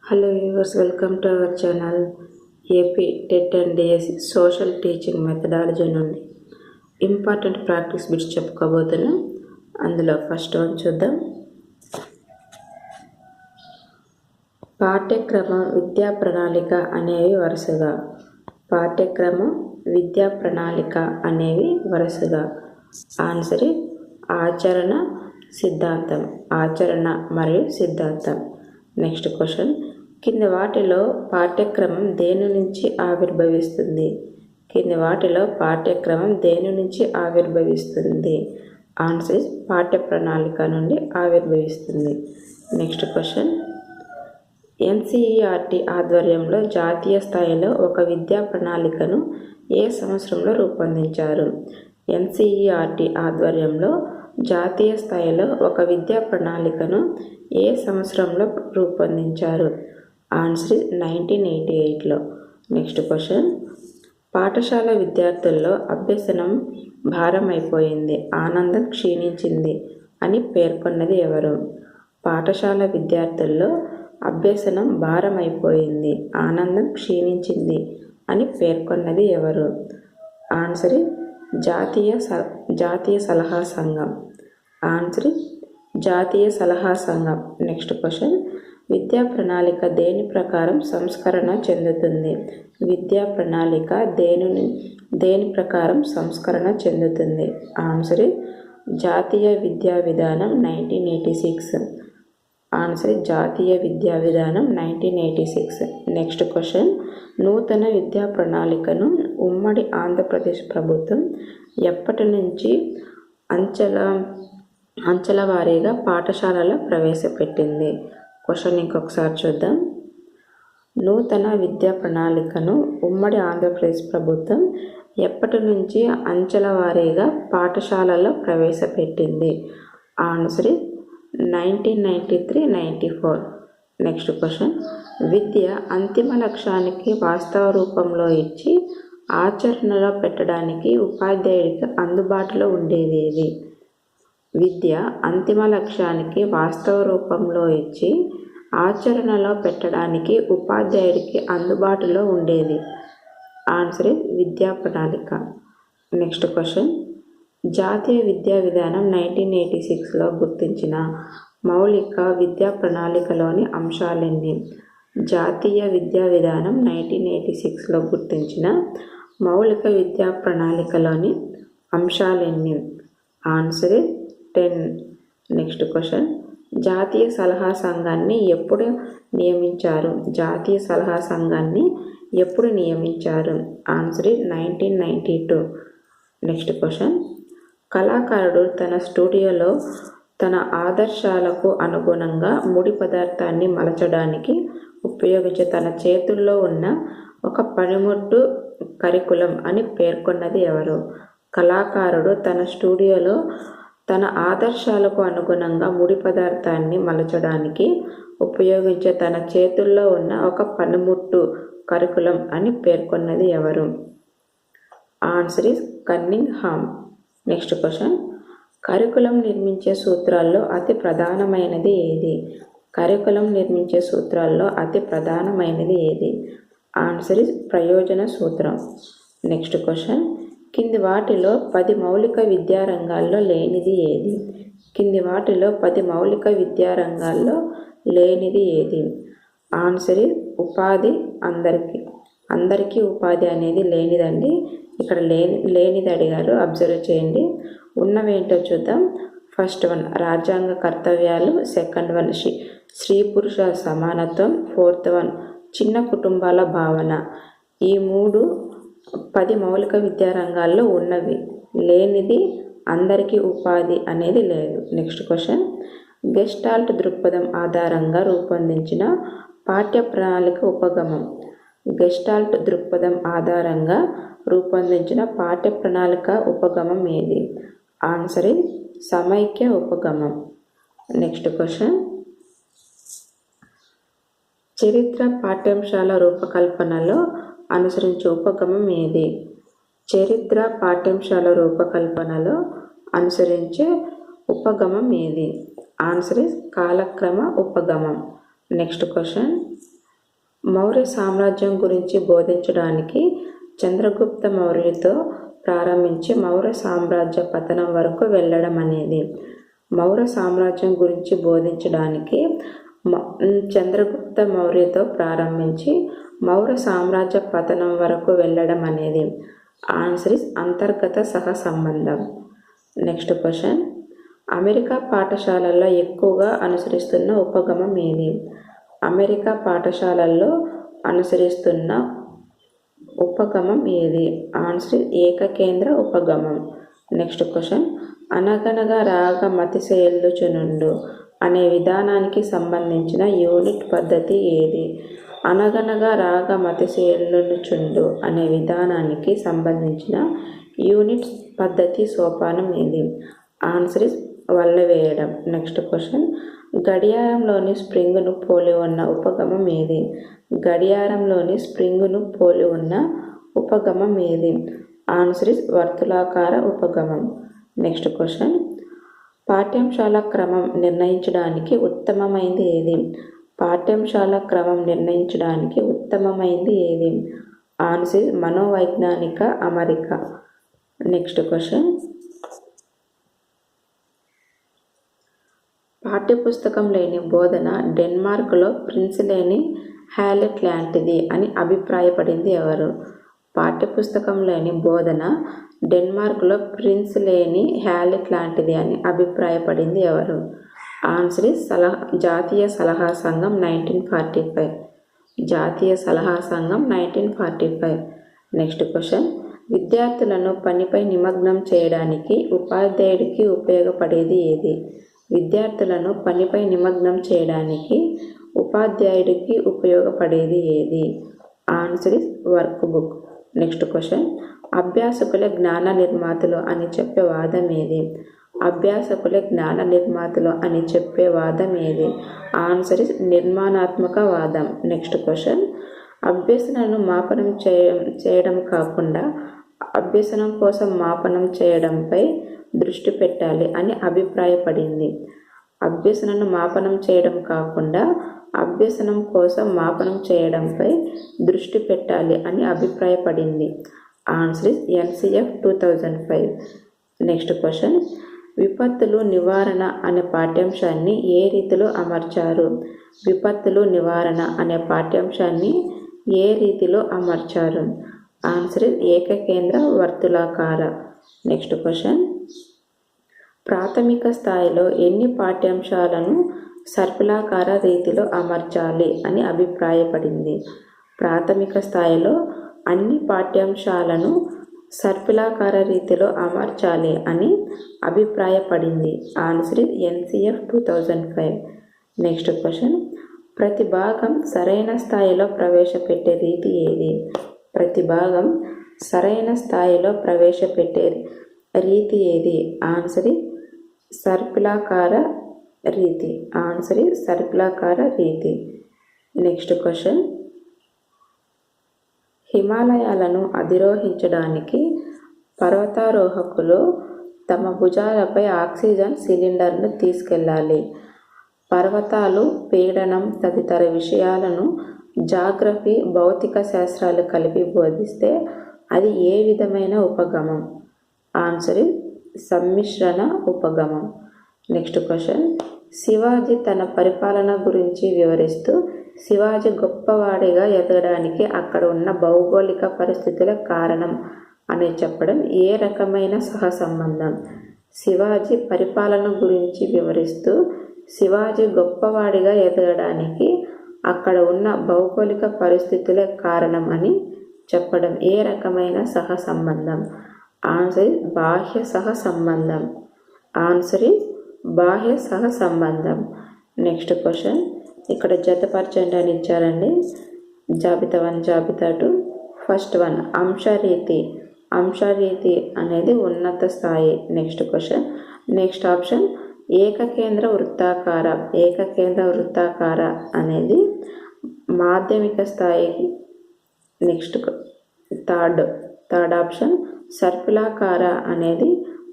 Hello viewers, welcome to our channel AP TET and DSE social teaching methodology నుండి important practice bits చెప్పుకోబోతున్నాం. అందులో first one చూద్దాం. పాఠ్యక్రమం విద్యా ప్రణాళిక అనేవి వరుసగా విద్యా ప్రణాళిక అనేవి వరుసగా ఆన్సర్ ఆచరణ మరియు సిద్ధాంతం. నెక్స్ట్ క్వశ్చన్, కింది వాటిలో పాఠ్యక్రమం దేని నుంచి ఆవిర్భవిస్తుంది? ఆన్సర్ పాఠ్య ప్రణాళిక నుండి ఆవిర్భవిస్తుంది. నెక్స్ట్ క్వశ్చన్, ఎన్సిఈఆర్టీ ఆధ్వర్యంలో జాతీయ స్థాయిలో ఒక విద్యా ప్రణాళికను ఏ సంవత్సరంలో రూపొందించారు? ఎన్సిఈఆర్టీ ఆధ్వర్యంలో జాతీయ స్థాయిలో ఒక విద్యా ప్రణాళికను ఏ సంవత్సరంలో రూపొందించారు? ఆన్సర్ 1988లో. నెక్స్ట్ క్వశ్చన్, పాఠశాల విద్యార్థుల్లో అభ్యసనం భారమైపోయింది, ఆనందం క్షీణించింది అని పేర్కొన్నది ఎవరు? పాఠశాల విద్యార్థుల్లో అభ్యసనం భారమైపోయింది, ఆనందం క్షీణించింది అని పేర్కొన్నది ఎవరు? ఆన్సర్ జాతీయ సలహా సంఘం. ఆన్సర్ జాతీయ సలహా సంఘం. నెక్స్ట్ క్వశ్చన్, విద్యా ప్రణాళిక దేని ప్రకారం సంస్కరణ చెందుతుంది? విద్యా ప్రణాళిక దేని ప్రకారం సంస్కరణ చెందుతుంది? ఆన్సర్ జాతీయ విద్యా విధానం 1986. ఆన్సర్ జాతీయ విద్యా విధానం 1986. నెక్స్ట్ క్వశ్చన్, నూతన విద్యా ప్రణాళికను ఉమ్మడి ఆంధ్రప్రదేశ్ ప్రభుత్వం ఎప్పటి నుంచి అంచెల వారీగా పాఠశాలలో ప్రవేశపెట్టింది? క్వశ్చన్ ఇంకొకసారి చూద్దాం. నూతన విద్యా ప్రణాళికను ఉమ్మడి ఆంధ్రప్రదేశ్ ప్రభుత్వం ఎప్పటి నుంచి అంచెల వారీగా పాఠశాలలో ప్రవేశపెట్టింది? ఆన్సర్ 1993-94. నెక్స్ట్ క్వశ్చన్, విద్య అంతిమ లక్ష్యానికి వాస్తవ రూపంలో ఇచ్చి ఆచరణలో పెట్టడానికి ఉపాధ్యాయుడికి అందుబాటులో ఉండేది ఏది? విద్య అంతిమ లక్ష్యానికి వాస్తవ రూపంలో ఇచ్చి ఆచరణలో పెట్టడానికి ఉపాధ్యాయుడికి అందుబాటులో ఉండేది? ఆన్సర్ విద్యా ప్రణాళిక. నెక్స్ట్ క్వశ్చన్, జాతీయ విద్యా విధానం 1986లో గుర్తించిన మౌలిక విద్యా ప్రణాళికలోని అంశాలెన్ని? జాతీయ విద్యా విధానం 1986లో గుర్తించిన మౌలిక విద్యా ప్రణాళికలోని అంశాలెన్ని? ఆన్సర్ 10. నెక్స్ట్ క్వశ్చన్, జాతీయ సలహా సంఘాన్ని ఎప్పుడు నియమించారు? జాతీయ సలహా సంఘాన్ని ఎప్పుడు నియమించారు? ఆన్సర్ 1992. నెక్స్ట్ క్వశ్చన్, కళాకారుడు తన స్టూడియోలో తన ఆదర్శాలకు అనుగుణంగా ముడి పదార్థాన్ని మలచడానికి ఉపయోగించే తన చేతుల్లో ఉన్న ఒక పనిముట్టు కరికులం అని పేర్కొన్నది ఎవరు? కళాకారుడు తన స్టూడియోలో తన ఆదర్శాలకు అనుగుణంగా ముడి పదార్థాన్ని మలచడానికి ఉపయోగించే తన చేతుల్లో ఉన్న ఒక పనిముట్టు కరికులం అని పేర్కొన్నది ఎవరు? Answer Cunningham. Next question, curriculum నిర్మించే సూత్రాల్లో అతి ప్రధానమైనది ఏది? కరికులం నిర్మించే సూత్రాల్లో అతి ప్రధానమైనది ఏది? ఆన్సర్ ప్రయోజన సూత్రం. నెక్స్ట్ క్వశ్చన్, కింది వాటిలో 10 మౌలిక విద్యారంగాల్లో లేనిది ఏది? కింది వాటిలో 10 మౌలిక విద్యారంగాల్లో లేనిది ఏది? ఆన్సర్ ఉపాధి. అందరికీ ఉపాధి అనేది లేనిదండి. ఇక్కడ లేనిది అడిగారు, అబ్జర్వ్ చేయండి. ఉన్నవేంటో చూద్దాం. ఫస్ట్ వన్ రాజ్యాంగ కర్తవ్యాలు, సెకండ్ వన్ స్త్రీ పురుష సమానత్వం, ఫోర్త్ వన్ చిన్న కుటుంబాల భావన. ఈ 10 మౌలిక విద్యారంగాల్లో ఉన్నవి. లేనిది అందరికీ ఉపాధి అనేది లేదు. నెక్స్ట్ క్వశ్చన్, గెస్టాల్ట్ దృక్పథం ఆధారంగా రూపొందించిన పాఠ్య ప్రణాళిక ఉపగమం. గెస్టాల్ట్ దృక్పథం ఆధారంగా రూపొందించిన పాఠ్య ప్రణాళిక ఉపగమం ఏది? ఆన్సర్ సమైక్య ఉపగమం. నెక్స్ట్ క్వశ్చన్, చరిత్ర పాఠ్యాంశాల రూపకల్పనలో అనుసరించే ఉపగమం ఏది? చరిత్ర పాఠ్యాంశాల రూపకల్పనలో అనుసరించే ఉపగమం ఏది? ఆన్సర్ కాలక్రమ ఉపగమం. నెక్స్ట్ క్వశ్చన్, మౌర్య సామ్రాజ్యం గురించి బోధించడానికి చంద్రగుప్త మౌర్యుడితో ప్రారంభించి మౌర్య సామ్రాజ్య పతనం వరకు వెళ్ళడం అనేది. మౌర్య సామ్రాజ్యం గురించి బోధించడానికి చంద్రగుప్త మౌర్యతో ప్రారంభించి మౌర్య సామ్రాజ్య పతనం వరకు వెళ్ళడం అనేది. ఆన్సర్ ఇస్ అంతర్గత సహసంబంధం. నెక్స్ట్ క్వశ్చన్, అమెరికా పాఠశాలల్లో ఎక్కువగా అనుసరిస్తున్న ఉపగమం ఏది? అమెరికా పాఠశాలల్లో అనుసరిస్తున్న ఉపగమం ఏది? ఆన్సర్ ఏకకేంద్ర ఉపగమం. నెక్స్ట్ క్వశ్చన్, అనగనగా రాగ మతిశయల్లుచునుండు అనే విధానానికి సంబంధించిన యూనిట్ పద్ధతి ఏది? అనగనగా రాగ మతిశయల్లుచుండు అనే విధానానికి సంబంధించిన యూనిట్ పద్ధతి సోపానం ఏది? ఆన్సర్ ఇస్ వల్లెవేయడం. నెక్స్ట్ క్వశ్చన్, గడియారంలోని స్ప్రింగును పోలి ఉన్న ఉపగమం ఏది? గడియారంలోని స్ప్రింగును పోలి ఉన్న ఉపగమం ఏది? ఆన్సర్ ఇస్ వర్తులాకార ఉపగమం. నెక్స్ట్ క్వశ్చన్, పాఠ్యాంశాల క్రమం నిర్ణయించడానికి ఉత్తమమైనది ఏది? పాఠ్యాంశాల క్రమం నిర్ణయించడానికి ఉత్తమమైనది ఏది? ఆన్సర్ మనోవైజ్ఞానిక అమరిక. నెక్స్ట్ క్వశ్చన్, పాఠ్యపుస్తకం లేని బోధన డెన్మార్క్లో ప్రిన్స్ లేని హ్యాలెట్ లాంటిది అని అభిప్రాయపడింది ఎవరు? పాఠ్యపుస్తకం లేని బోధన డెన్మార్క్లో ప్రిన్స్ లేని హ్యాలెట్ లాంటిది అని అభిప్రాయపడింది ఎవరు? ఆన్సర్ ఇస్ జాతీయ సలహా సంఘం 1945. జాతీయ సలహా సంఘం 1945. నెక్స్ట్ క్వశ్చన్, విద్యార్థులను పనిపై నిమగ్నం చేయడానికి ఉపాధ్యాయుడికి ఉపయోగపడేది ఏది? విద్యార్థులను పనిపై నిమగ్నం చేయడానికి ఉపాధ్యాయుడికి ఉపయోగపడేది ఏది? Answer is work book. Next question, అభ్యాసకుల జ్ఞాన నిర్మాతలు అని చెప్పే వాదం ఏది? అభ్యాసకుల జ్ఞాన నిర్మాతలు అని చెప్పే వాదం ఏది? ఆన్సర్ ఇస్ నిర్మాణాత్మక వాదం. నెక్స్ట్ క్వశ్చన్, అభ్యసనను మాపనం చేయడం కాకుండా అభ్యసనం కోసం మాపనం చేయడంపై దృష్టి పెట్టాలి అని అభిప్రాయపడింది. అభ్యసనను మాపనం చేయడం కాకుండా అభ్యసనం కోసం మాపనం చేయడంపై దృష్టి పెట్టాలి అని అభిప్రాయపడింది. Answer is NCF 2005. Next question, విపత్తులు నివారణ అనే పాఠ్యాంశాన్ని ఏ రీతిలో అమర్చారు? విపత్తులు నివారణ అనే పాఠ్యాంశాన్ని ఏ రీతిలో అమర్చారు? ఆన్సర్ ఇస్ ఏకకేంద్ర వర్తులాకార. నెక్స్ట్ క్వశ్చన్, ప్రాథమిక స్థాయిలో ఎన్ని పాఠ్యాంశాలను సర్పిలాకార రీతిలో అమర్చాలి అని అభిప్రాయపడింది? ప్రాథమిక స్థాయిలో అన్ని పాఠ్యాంశాలను సర్పిలాకార రీతిలో అమర్చాలి అని అభిప్రాయపడింది. Answer is NCF 2005. Next question, ప్రతి భాగం సరైన స్థాయిలో ప్రవేశపెట్టే రీతి ఏది? ప్రతి భాగం సరైన స్థాయిలో ప్రవేశపెట్టే రీతి ఏది? ఆన్సర్ ఇస్ సర్పిలాకార రీతి. ఆన్సర్ ఇస్ సర్పిలాకార రీతి. నెక్స్ట్ క్వశ్చన్, హిమాలయాలను అధిరోహించడానికి పర్వతారోహకులు తమ భుజాలపై ఆక్సిజన్ సిలిండర్ను తీసుకెళ్ళాలి. పర్వతాలు, పీడనం తదితర విషయాలను జాగ్రఫీ, భౌతిక శాస్త్రాలు కలిపి బోధిస్తే అది ఏ విధమైన ఉపగమం? ఆన్సర్ ఇస్ సమ్మిశ్రణ ఉపగమం. నెక్స్ట్ క్వశ్చన్, శివాజీ తన పరిపాలన గురించి వివరిస్తూ శివాజీ గొప్పవాడిగా ఎదగడానికి అక్కడ ఉన్న భౌగోళిక పరిస్థితుల కారణం అని చెప్పడం ఏ రకమైన సహసంబంధం? శివాజీ పరిపాలన గురించి వివరిస్తూ శివాజీ గొప్పవాడిగా ఎదగడానికి అక్కడ ఉన్న భౌగోళిక పరిస్థితుల కారణం అని చెప్పడం ఏ రకమైన సహసంబంధం? ఆన్సర్ ఇస్ బాహ్య సహసంబంధం. ఆన్సర్ ఇస్ బాహ్య సహసంబంధం. నెక్స్ట్ క్వశ్చన్, ఇక్కడ జతపరచండి అని ఇచ్చారండి. జాబితా 1, జాబితా 2. First one అంశరీతి. అంశరీతి అనేది ఉన్నత స్థాయి. నెక్స్ట్ క్వశ్చన్, నెక్స్ట్ ఆప్షన్ ఏకకేంద్ర వృత్తాకార. ఏకకేంద్ర వృత్తాకార అనేది మాధ్యమిక స్థాయి. నెక్స్ట్ థర్డ్ ఆప్షన్ సర్పిలాకార అనేది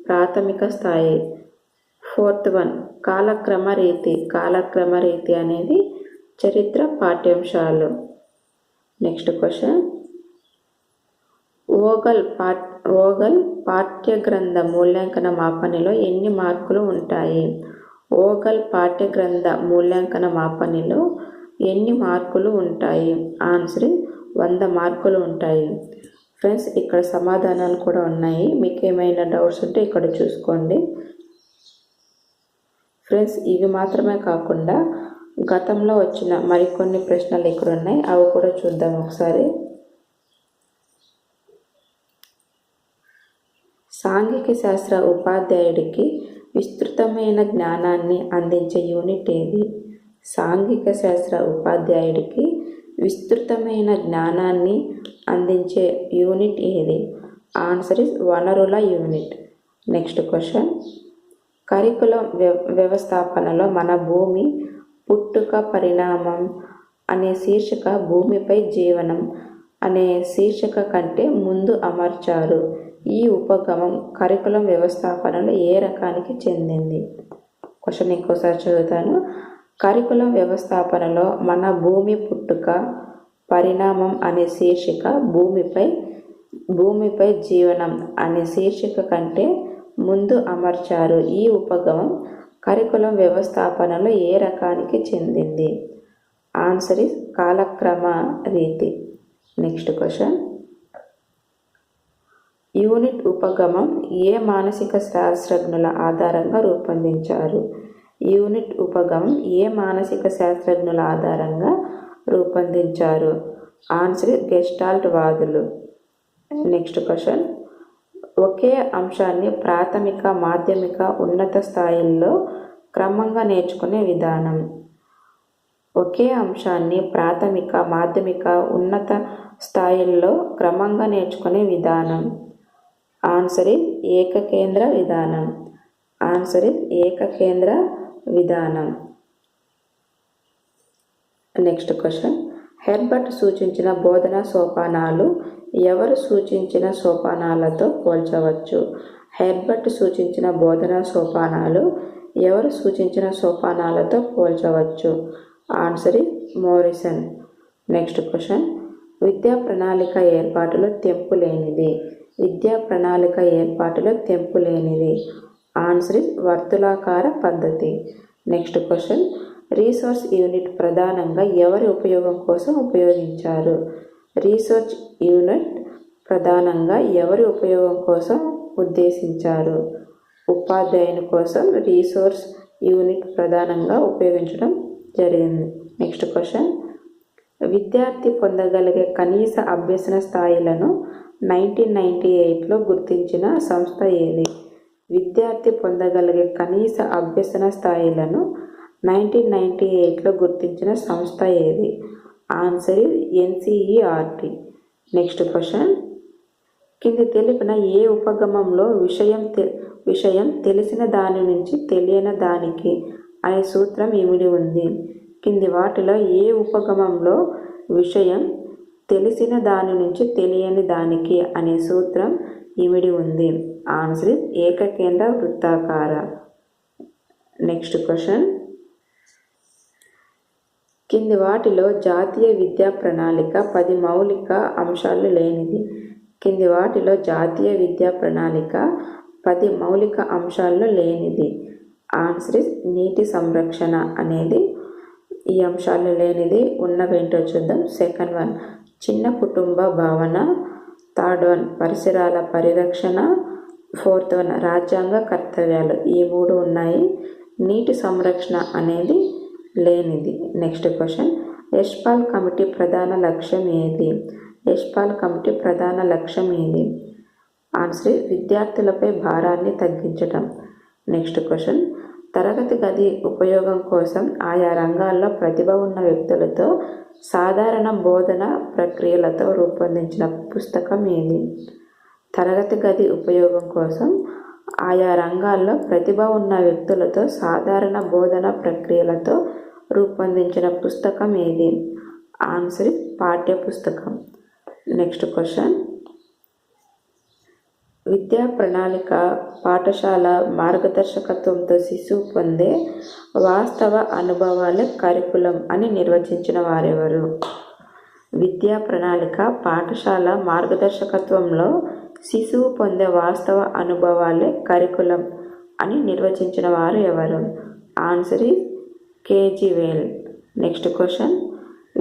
ప్రాథమిక స్థాయి. ఫోర్త్ వన్ కాలక్రమ రీతి. కాలక్రమ రీతి అనేది చరిత్ర పాఠ్యాంశాలు. నెక్స్ట్ క్వశ్చన్, ఓగల్ పాఠ్య గ్రంథ మూల్యాంకన మాపనిలో ఎన్ని మార్కులు ఉంటాయి? ఓగల్ పాఠ్య గ్రంథ మూల్యాంకన మాపనిలో ఎన్ని మార్కులు ఉంటాయి? ఆన్సర్ 100 మార్కులు ఉంటాయి. ఫ్రెండ్స్, ఇక్కడ సమాధానాలు కూడా ఉన్నాయి. మీకు ఏమైనా డౌట్స్ ఉంటే ఇక్కడ చూసుకోండి. ఫ్రెండ్స్, ఇవి మాత్రమే కాకుండా గతంలో వచ్చిన మరికొన్ని ప్రశ్నలు ఇక్కడ ఉన్నాయి, అవి కూడా చూద్దాం ఒకసారి. సాంఘిక శాస్త్ర ఉపాధ్యాయుడికి విస్తృతమైన జ్ఞానాన్ని అందించే యూనిట్ ఏది? సాంఘిక శాస్త్ర ఉపాధ్యాయుడికి విస్తృతమైన జ్ఞానాన్ని అందించే యూనిట్ ఏది? ఆన్సర్ ఇస్ వనరుల యూనిట్. నెక్స్ట్ క్వశ్చన్, కరికులం వ్యవస్థాపనలో మన భూమి పుట్టుక పరిణామం అనే శీర్షిక భూమిపై జీవనం అనే శీర్షిక కంటే ముందు అమర్చారు. ఈ ఉపగమం కరికులం వ్యవస్థాపనలో ఏ రకానికి చెందింది? క్వశ్చన్ ఇంకోసారి చదువుతాను. కరికులం వ్యవస్థాపనలో మన భూమి పుట్టుక పరిణామం అనే శీర్షిక భూమిపై జీవనం అనే శీర్షిక కంటే ముందు అమర్చారు. ఈ ఉపగమం కరికులం వ్యవస్థాపనలో ఏ రకానికి చెందింది? ఆన్సర్ ఇస్ కాలక్రమ రీతి. నెక్స్ట్ క్వశ్చన్, యూనిట్ ఉపగమం ఏ మానసిక శాస్త్రజ్ఞుల ఆధారంగా రూపొందించారు? యూనిట్ ఉపగమం ఏ మానసిక శాస్త్రజ్ఞుల ఆధారంగా రూపొందించారు? ఆన్సర్ గెస్టాల్ట్ వాదులు. నెక్స్ట్ క్వశ్చన్, ఒకే అంశాన్ని ప్రాథమిక మాధ్యమిక ఉన్నత స్థాయిల్లో క్రమంగా నేర్చుకునే విధానం. ఒకే అంశాన్ని ప్రాథమిక మాధ్యమిక ఉన్నత స్థాయిల్లో క్రమంగా నేర్చుకునే విధానం. ఆన్సర్ ఇస్ ఏకకేంద్ర విధానం. ఆన్సర్ ఇస్ ఏకకేంద్ర విధానం. నెక్స్ట్ క్వశ్చన్, హెర్బర్ట్ సూచించిన బోధనా సోపానాలు ఎవరు సూచించిన సోపానాలతో పోల్చవచ్చు? హెర్బర్ట్ సూచించిన బోధనా సోపానాలు ఎవరు సూచించిన సోపానాలతో పోల్చవచ్చు? Answer is Morrison. Next question, విద్యా ప్రణాళిక ఏర్పాటులో తెంపులేనిది. విద్యా ప్రణాళిక ఏర్పాటులో తెంపులేనిది. ఆన్సర్ ఇస్ వర్తులాకార పద్ధతి. నెక్స్ట్ క్వశ్చన్, రీసోర్స్ యూనిట్ ప్రధానంగా ఎవరి ఉపయోగం కోసం ఉపయోగించారు? రీసెర్చ్ యూనిట్ ప్రధానంగా ఎవరి ఉపయోగం కోసం ఉద్దేశించారు? ఉపాధ్యాయుని కోసం రీసోర్స్ యూనిట్ ప్రధానంగా ఉపయోగించడం జరిగింది. నెక్స్ట్ క్వశ్చన్, విద్యార్థి పొందగలిగే కనీస అభ్యసన స్థాయిలను 1998లో గుర్తించిన సంస్థ ఏది? విద్యార్థి పొందగలిగే కనీస అభ్యసన స్థాయిలను 1998లో గుర్తించిన సంస్థ ఏది? Answer NCERT. నెక్స్ట్ క్వశ్చన్, కింది తెలిపిన ఏ ఉపగమంలో విషయం తెలిసిన దాని నుంచి తెలియని దానికి అనే సూత్రం ఇమిడి ఉంది? కింది వాటిలో ఏ ఉపగమంలో విషయం తెలిసిన దాని నుంచి తెలియని దానికి అనే సూత్రం ఇమిడి ఉంది? ఆన్సర్ ఏకకేంద్ర వృత్తాకార. నెక్స్ట్ క్వశ్చన్, కింది వాటిలో జాతీయ విద్యా ప్రణాళిక 10 మౌలిక అంశాలు లేనిది. కింది వాటిలో జాతీయ విద్యా ప్రణాళిక 10 మౌలిక అంశాల్లో లేనిది. ఆన్సర్ నీటి సంరక్షణ అనేది ఈ అంశాలు లేనిది. ఉన్నవేంటో చూద్దాం. సెకండ్ వన్ చిన్న కుటుంబ భావన. థర్డ్ వన్ పరిసరాల పరిరక్షణ. ఫోర్త్ వన్ రాజ్యాంగ కర్తవ్యాలు. ఈ 3 ఉన్నాయి. నీటి సంరక్షణ అనేది లేనిది. నెక్స్ట్ క్వశ్చన్, యశ్పాల్ కమిటీ ప్రధాన లక్ష్యం ఏది? యశ్పాల్ కమిటీ ప్రధాన లక్ష్యం ఏది? ఆన్సర్ విద్యార్థులపై భారాన్ని తగ్గించడం. నెక్స్ట్ క్వశ్చన్, తరగతి గది ఉపయోగం కోసం ఆయా రంగాల్లో ప్రతిభ ఉన్న వ్యక్తులతో సాధారణ బోధన ప్రక్రియలతో రూపొందించిన పుస్తకం ఏది? తరగతి గది ఉపయోగం కోసం ఆయా రంగాల్లో ప్రతిభ ఉన్న వ్యక్తులతో సాధారణ బోధన ప్రక్రియలతో రూపొందించిన పుస్తకం ఏది? ఆన్సర్ పాఠ్య పుస్తకం. నెక్స్ట్ క్వశ్చన్, విద్యా ప్రణాళిక పాఠశాల మార్గదర్శకత్వంతో శిశువు పొందే వాస్తవ అనుభవాలే కరికులం అని నిర్వచించిన వారెవరు? విద్యా ప్రణాళిక పాఠశాల మార్గదర్శకత్వంలో శిశువు పొందే వాస్తవ అనుభవాలే కరికులం అని నిర్వచించిన వారు ఎవరు? ఆన్సర్ ఈజ్ కేజీవేల్. నెక్స్ట్ క్వశ్చన్,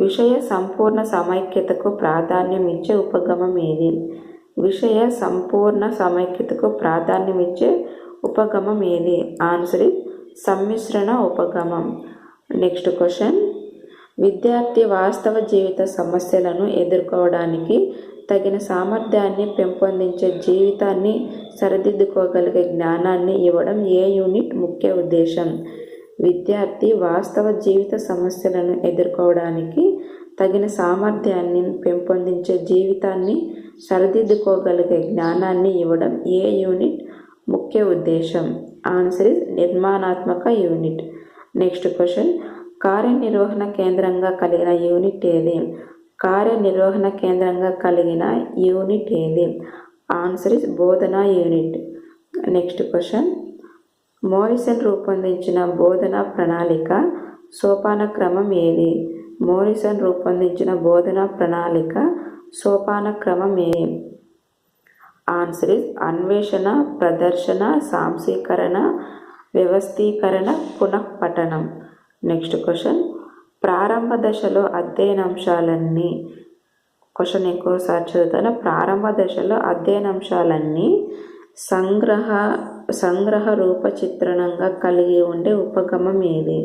విషయ సంపూర్ణ సమైక్యతకు ప్రాధాన్యం ఇచ్చే ఉపగమం ఏది? విషయ సంపూర్ణ సమైక్యతకు ప్రాధాన్యమిచ్చే ఉపగమం ఏది? ఆన్సర్ ఈజ్ సమ్మిశ్రణ ఉపగమం. నెక్స్ట్ క్వశ్చన్, విద్యార్థి వాస్తవ జీవిత సమస్యలను ఎదుర్కోవడానికి తగిన సామర్థ్యాన్ని పెంపొందించే జీవితాన్ని సరిదిద్దుకోగలిగే జ్ఞానాన్ని ఇవ్వడం ఏ యూనిట్ ముఖ్య ఉద్దేశం? విద్యార్థి వాస్తవ జీవిత సమస్యలను ఎదుర్కోవడానికి తగిన సామర్థ్యాన్ని పెంపొందించే జీవితాన్ని సరిదిద్దుకోగలిగే జ్ఞానాన్ని ఇవ్వడం ఏ యూనిట్ ముఖ్య ఉద్దేశం? ఆన్సర్ ఇస్ నిర్మాణాత్మక యూనిట్. నెక్స్ట్ క్వశ్చన్, కార్యనిర్వహణ కేంద్రంగా కలిగిన యూనిట్ ఏది? కార్యనిర్వహణ కేంద్రంగా కలిగిన యూనిట్ ఏది? ఆన్సర్ ఇస్ బోధనా యూనిట్. నెక్స్ట్ క్వశ్చన్, మోరిసన్ రూపొందించిన బోధనా ప్రణాళిక సోపాన క్రమం ఏది? మోరిసన్ రూపొందించిన బోధనా ప్రణాళిక సోపాన క్రమం ఏది? ఆన్సర్ ఇస్ అన్వేషణ, ప్రదర్శన, సాంశీకరణ, వ్యవస్థీకరణ, పునఃపఠనం. నెక్స్ట్ క్వశ్చన్, ప్రారంభ దశలో అధ్యయనాంశాలన్నీ క్వశ్చన్ ఎక్కువసారి చదువుతాను. ప్రారంభ దశలో అధ్యయనాంశాలన్నీ సంగ్రహ రూప చిత్రణంగా కలిగి ఉండే ఉపగమం ఏది?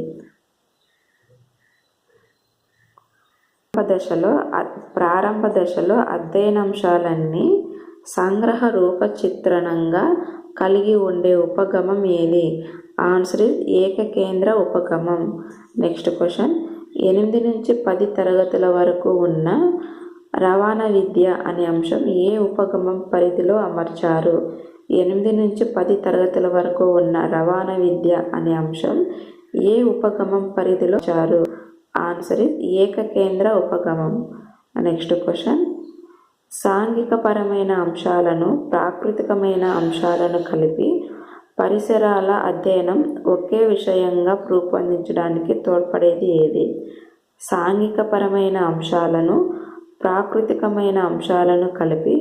ప్రారంభ దశలో అధ్యయనాంశాలన్నీ సంగ్రహ రూప చిత్రణంగా కలిగి ఉండే ఉపగమం ఏది? ఆన్సర్ ఏకకేంద్ర ఉపగమం. నెక్స్ట్ క్వశ్చన్, 8 నుంచి 10 తరగతుల వరకు ఉన్న రవాణా విద్య అనే అంశం ఏ ఉపగమం పరిధిలో అమర్చారు? 8 నుంచి 10 తరగతుల వరకు ఉన్న రవాణా విద్య అనే అంశం ఏ ఉపగమం పరిధిలో అమర్చారు? ఆన్సర్ ఇస్ ఏకకేంద్ర ఉపగమం. నెక్స్ట్ క్వశ్చన్, సాంఘికపరమైన అంశాలను ప్రాకృతికమైన అంశాలను కలిపి పరిసరాల అధ్యయనం ఒకే విషయంగా రూపొందించడానికి తోడ్పడేది ఏది? సాంఘికపరమైన అంశాలను ప్రాకృతికమైన అంశాలను కలిపి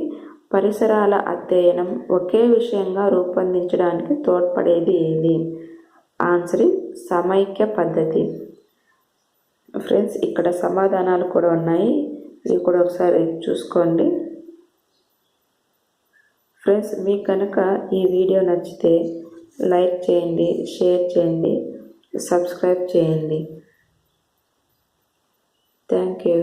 పరిసరాల అధ్యయనం ఒకే విషయంగా రూపొందించడానికి తోడ్పడేది ఏది? ఆన్సర్ సమైక్య పద్ధతి. ఫ్రెండ్స్, ఇక్కడ సమాధానాలు కూడా ఉన్నాయి, ఇవి కూడా ఒకసారి చూసుకోండి. ఫ్రెండ్స్, మీకు కనుక ఈ వీడియో నచ్చితే లైక్ చేయండి, షేర్ చేయండి, సబ్స్క్రైబ్ చేయండి. Thank you.